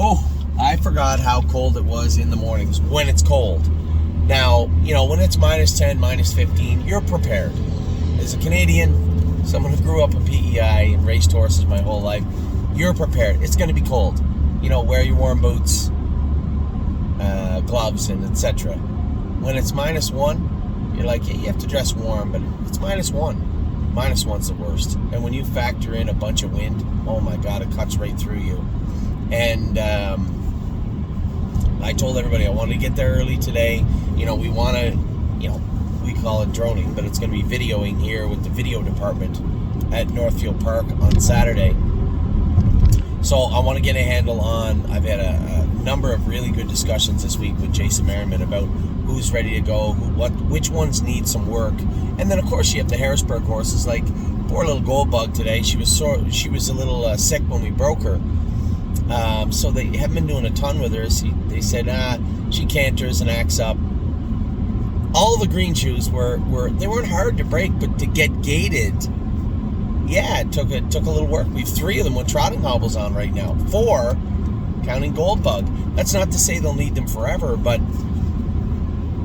Oh, I forgot how cold it was in the mornings when it's cold. Now, when it's minus 10, minus 15, you're prepared. As a Canadian, someone who grew up in PEI and raced horses my whole life, you're prepared. It's going to be cold. Wear your warm boots, gloves, and etc. When it's minus 1, you're like, yeah, you have to dress warm, but it's minus 1. Minus 1's the worst. And when you factor in a bunch of wind, oh my God, it cuts right through you. And I told everybody I wanted to get there early today. We want to, we call it droning, but it's going to be videoing here with the video department at Northfield Park on Saturday. So I want to get a handle on, I've had a number of really good discussions this week with Jason Merriman about who's ready to go, which ones need some work. And then of course you have the Harrisburg horses, like poor little Gold Bug today. She was a little sick when we broke her. So they haven't been doing a ton with her. They said, she canters and acts up. All the green shoes they weren't hard to break, but to get gated, yeah, it took a little work. We have 3 of them with trotting hobbles on right now. 4, counting Gold Bug. That's not to say they'll need them forever, but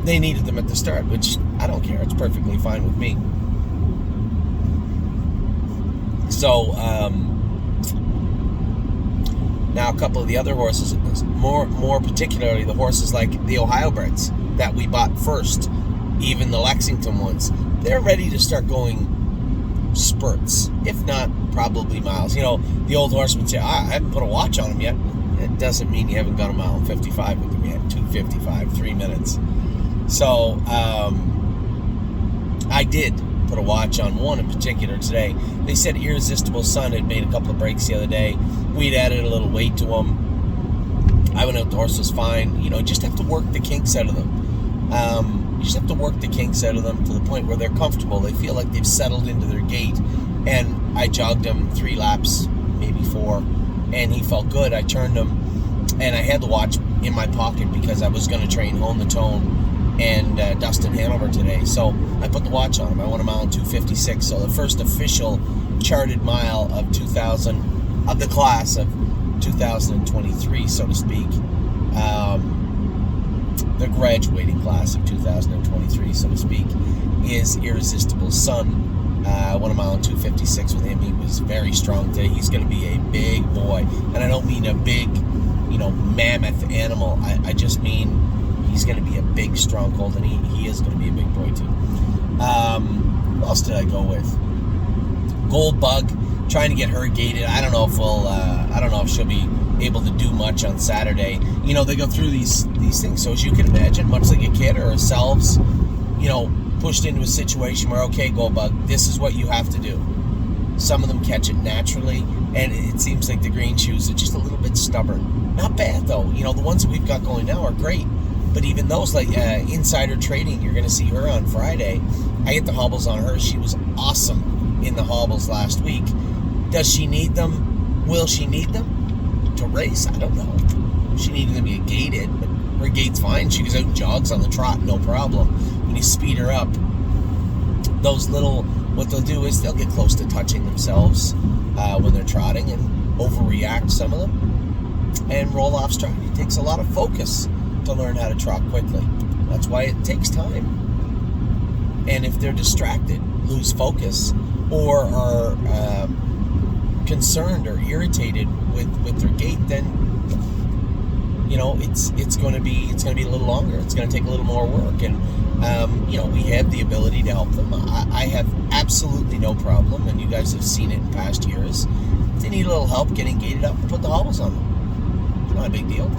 they needed them at the start, which I don't care. It's perfectly fine with me. So, now a couple of the other horses, more particularly the horses like the Ohio breds that we bought first, even the Lexington ones, they're ready to start going spurts, if not probably miles. The old horse would say, I haven't put a watch on them yet. It doesn't mean you haven't gone a mile and 55 with them yet. 2:55, 3 minutes. So I did put a watch on one in particular today. They said Irresistible Sun had made a couple of breaks the other day. We'd added a little weight to them. I went out, the horse was fine. Just have to work the kinks out of them. You just have to work the kinks out of them to the point where they're comfortable. They feel like they've settled into their gait. And I jogged him 3 laps, maybe 4, and he felt good. I turned him, and I had the watch in my pocket because I was going to train Hone the Tone and Dustin Hanover today. So I put the watch on him. I went a mile in 2:56. So the first official charted mile of 2000, of the class of 2023, so to speak. The graduating class of 2023, so to speak, is Irresistible Sun. I went a mile in 2:56 with him. He was very strong today. He's going to be a big boy. And I don't mean a big, mammoth animal. I just mean he's going to be a big, strong colt, and he is going to be a big boy too. Who else did I go with? Gold Bug, trying to get her gated. I don't know if she'll be able to do much on Saturday. They go through these things. So as you can imagine, much like a kid or ourselves, pushed into a situation where, okay, Gold Bug, this is what you have to do. Some of them catch it naturally, and it seems like the green shoes are just a little bit stubborn. Not bad though. The ones that we've got going now are great. But even those, like Insider Trading, you're going to see her on Friday. I get the hobbles on her. She was awesome in the hobbles last week. Does she need them? Will she need them to race? I don't know. She needed to be gated, but her gait's fine. She goes out and jogs on the trot, no problem. When you speed her up, what they'll do is they'll get close to touching themselves when they're trotting and overreact, some of them, and roll off stride. It takes a lot of focus to learn how to trot quickly. That's why it takes time. And if they're distracted, lose focus, or are concerned or irritated with their gait, then it's going to be a little longer. It's going to take a little more work, and we have the ability to help them. I have absolutely no problem, and you guys have seen it in past years. If they need a little help getting gated up, put the hobbles on them. It's not a big deal.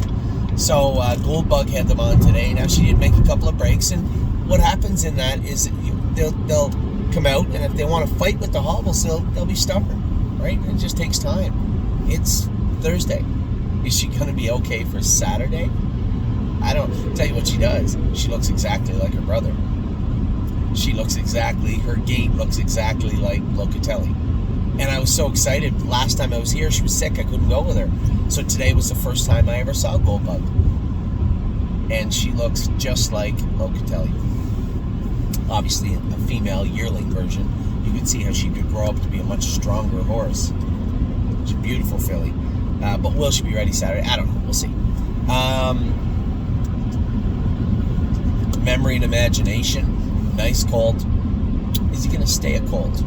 So Gold Bug had them on today. Now she did make a couple of breaks, and what happens in that is they'll come out, and if they want to fight with the hobbles, they'll be stubborn, right? It just takes time. It's Thursday. Is she going to be okay for Saturday? I don't tell you what she does. She looks exactly like her brother. Her gait looks exactly like Locatelli. And I was so excited. Last time I was here, she was sick. I couldn't go with her. So today was the first time I ever saw Gold Bug. And she looks just like Locatelli. Obviously, a female yearling version. You could see how she could grow up to be a much stronger horse. She's a beautiful filly. But will she be ready Saturday? I don't know. We'll see. Memory and Imagination. Nice colt. Is he going to stay a colt?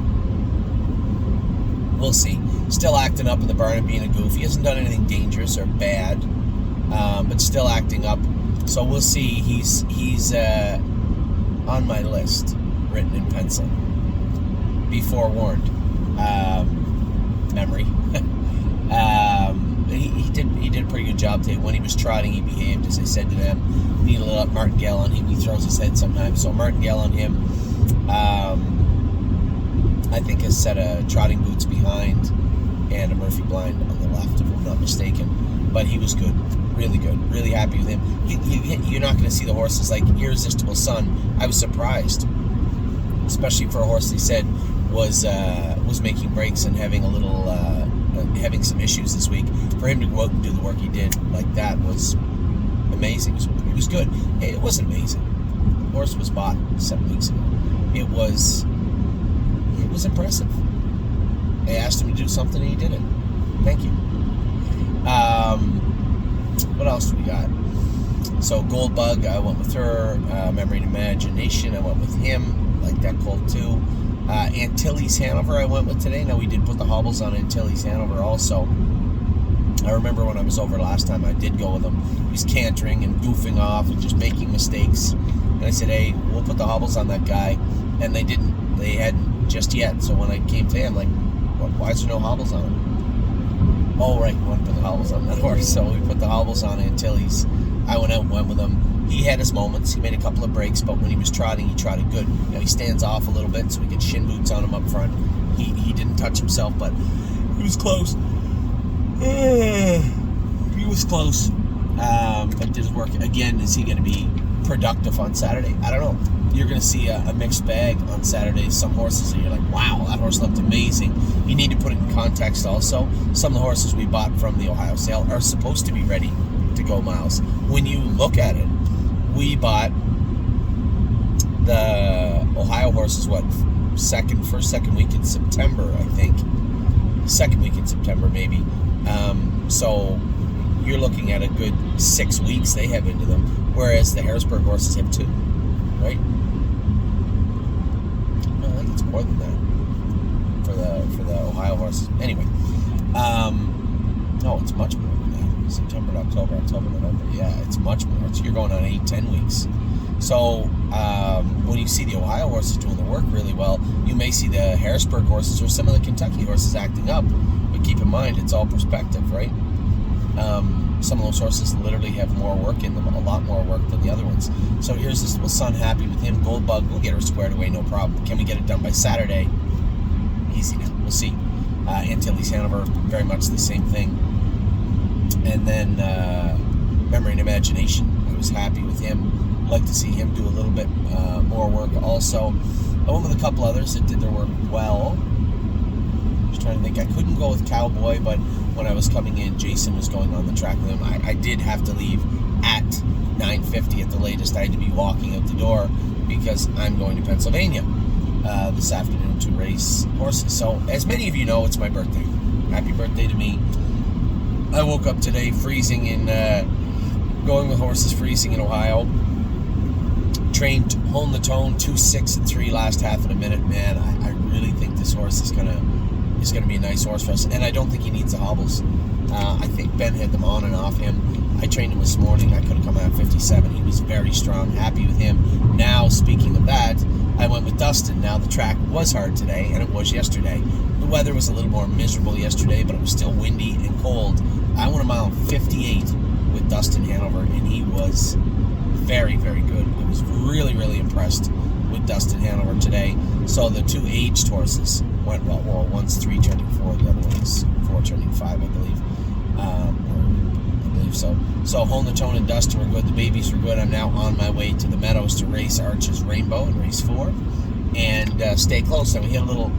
We'll see. Still acting up in the barn and being a goof. He hasn't done anything dangerous or bad, but still acting up. So we'll see. He's on my list, written in pencil. Be forewarned. Memory. He did a pretty good job today. When he was trotting, he behaved, as I said to them. Need a little martingale on him. He throws his head sometimes. So martingale on him. I think a set of trotting boots behind and a Murphy blind on the left, if I'm not mistaken. But he was good. Really good. Really happy with him. You're not going to see the horses like Irresistible Sun. I was surprised, especially for a horse they said was making breaks and having a little having some issues this week. For him to go out and do the work he did like that was amazing. It was good. It wasn't amazing. The horse was bought 7 weeks ago. It was impressive. I asked him to do something and he did it. Thank you. What else do we got? So Goldbug, I went with her. Memory and Imagination, I went with him. Like that colt too. Antilles Hanover I went with today. Now we did put the hobbles on Antilles Hanover also. I remember when I was over last time I did go with him. He was cantering and goofing off and just making mistakes. And I said, hey, we'll put the hobbles on that guy. And they didn't. They hadn't just yet. So when I came to him, like, why is there no hobbles on him? Oh, right, we want to put the hobbles on that horse. So we put the hobbles on Antilles. I went out and went with him. He had his moments. He made a couple of breaks, but when he was trotting, he trotted good. Now he stands off a little bit, so we get shin boots on him up front. He didn't touch himself, but he was close. He was close. But did his work. Again, is he going to be productive on Saturday? I don't know. You're going to see a mixed bag on Saturday. Some horses, and you're like, wow, that horse looked amazing. You need to put it in context also. Some of the horses we bought from the Ohio sale are supposed to be ready to go miles. When you look at it, we bought the Ohio horses, first second week in September, I think. Second week in September, maybe. So you're looking at a good 6 weeks they have into them, whereas the Harrisburg horses have 2, right? No, I think it's more than that for the Ohio horses. Anyway, no, it's much more than that. September to October, November. Yeah, it's much more. You're going on 8-10 weeks. So when you see the Ohio horses doing the work really well, you may see the Harrisburg horses or some of the Kentucky horses acting up. But keep in mind, it's all perspective, right? Some of those horses literally have more work in them, a lot more work than the other ones. So here's this little son, happy with him. Goldbug, we'll get her squared away, no problem. Can we get it done by Saturday? Easy now. We'll see. Antilles Hanover, very much the same thing. And then Memory and Imagination, I was happy with him. Like to see him do a little bit more work also. I went with a couple others that did their work well. Just trying to think. I couldn't go with Cowboy, but when I was coming in, Jason was going on the track with him. I did have to leave at 9:50 at the latest. I had to be walking out the door because I'm going to Pennsylvania this afternoon to race horses. So, as many of you know, it's my birthday. Happy birthday to me. I woke up today freezing in, going with horses, freezing in Ohio. Trained Hone the Tone 2.6 and 3 last half of a minute. Man, I really think this horse is gonna be a nice horse for us, and I don't think he needs the hobbles. I think Ben had them on and off him. I trained him this morning. I could have come out at 57. He was very strong. Happy with him. Now, speaking of that, I went with Dustin. Now, the track was hard today, and it was yesterday. The weather was a little more miserable yesterday, but it was still windy and cold. I went a mile 58 with Dustin Hanover, and he was very, very good. I was really, really impressed with Dustin Hanover today. So the 2 aged horses went well. Well, one's 3 turning 4, the other one's 4 turning 5, I believe. I believe so. So Hone the Tone and Dustin were good. The babies were good. I'm now on my way to the Meadows to race Arches Rainbow in race 4 and stay close. And we hit a little.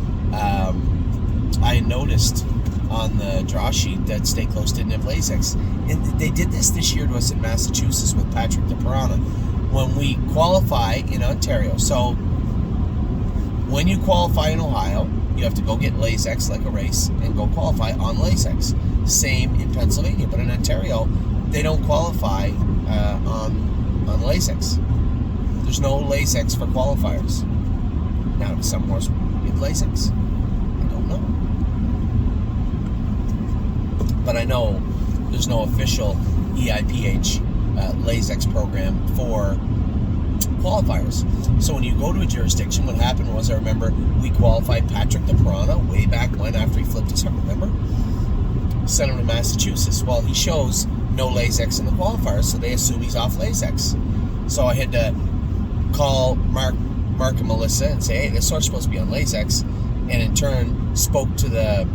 I noticed on the draw sheet that Stay Close didn't have Lasix. And they did this year to us in Massachusetts with Patrick DeParana when we qualify in Ontario. So when you qualify in Ohio, you have to go get Lasix like a race and go qualify on Lasix. Same in Pennsylvania, but in Ontario, they don't qualify on Lasix. There's no Lasix for qualifiers. Now, does some horse get Lasix? I don't know. But I know there's no official EIPH Lasix program for qualifiers. So when you go to a jurisdiction, what happened was, I remember we qualified Patrick the Piranha way back when, after he flipped his heart, remember? Sent him to Massachusetts. Well, he shows no Lasix in the qualifiers, so they assume he's off Lasix. So I had to call Mark and Melissa and say, hey, this horse is supposed to be on Lasix, and in turn spoke to the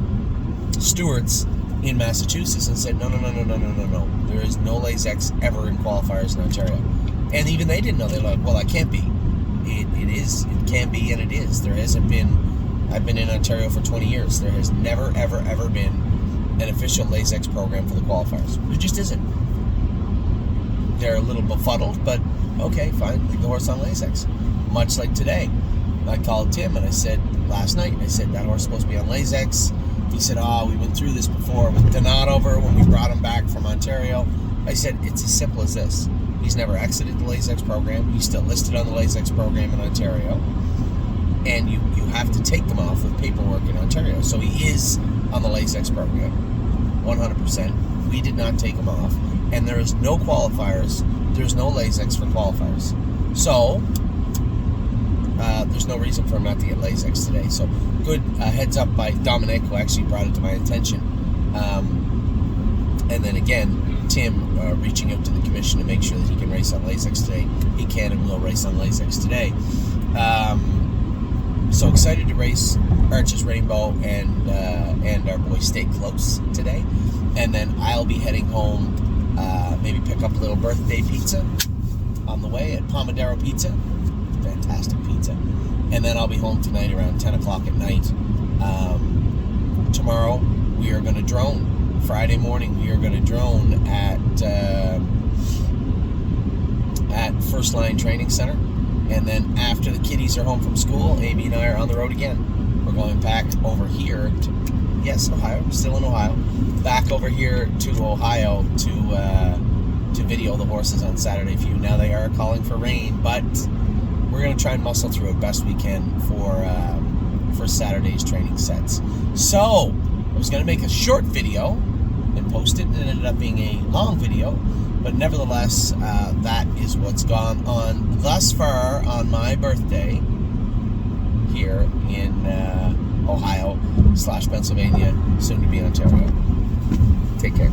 stewards in Massachusetts and said, no. There is no Lasix ever in qualifiers in Ontario. And even they didn't know. They're like, well, that can't be. It is. It can be, and it is. There hasn't been. I've been in Ontario for 20 years. There has never, ever, ever been an official Lasix program for the qualifiers. There just isn't. They're a little befuddled, but okay, fine. Leave the horse on Lasix. Much like today. I called Tim and I said, last night, I said, that horse is supposed to be on Lasix. He said, we've been through this before with Donadover when we brought him back from Ontario. I said, it's as simple as this. He's never exited the Lasix program. He's still listed on the Lasix program in Ontario. And you have to take them off with paperwork in Ontario. So he is on the Lasix program, 100%. We did not take him off. And there is no qualifiers. There's no Lasix for qualifiers. So there's no reason for him not to get Lasix today. So good heads up by Dominic, who actually brought it to my attention. And then again, Tim reaching out to the commission to make sure that he can race on Lasix today. He can and will race on Lasix today. So excited to race Arches Rainbow and our boy Stay Close today. And then I'll be heading home, maybe pick up a little birthday pizza on the way at Pomodoro Pizza. Fantastic pizza. And then I'll be home tonight around 10 o'clock at night. Tomorrow we are going to drone. Friday morning we are going to drone at First Line Training Center. And then after the kiddies are home from school, Amy and I are on the road again. We're going back over here to, yes, Ohio. We're still in Ohio. Back over here to Ohio to video the horses on Saturday for you. Now they are calling for rain, but we're going to try and muscle through it best we can for Saturday's training sets. So I was going to make a short video and post it, and it ended up being a long video. But nevertheless, that is what's gone on thus far on my birthday here in Ohio / Pennsylvania, soon to be Ontario. Take care.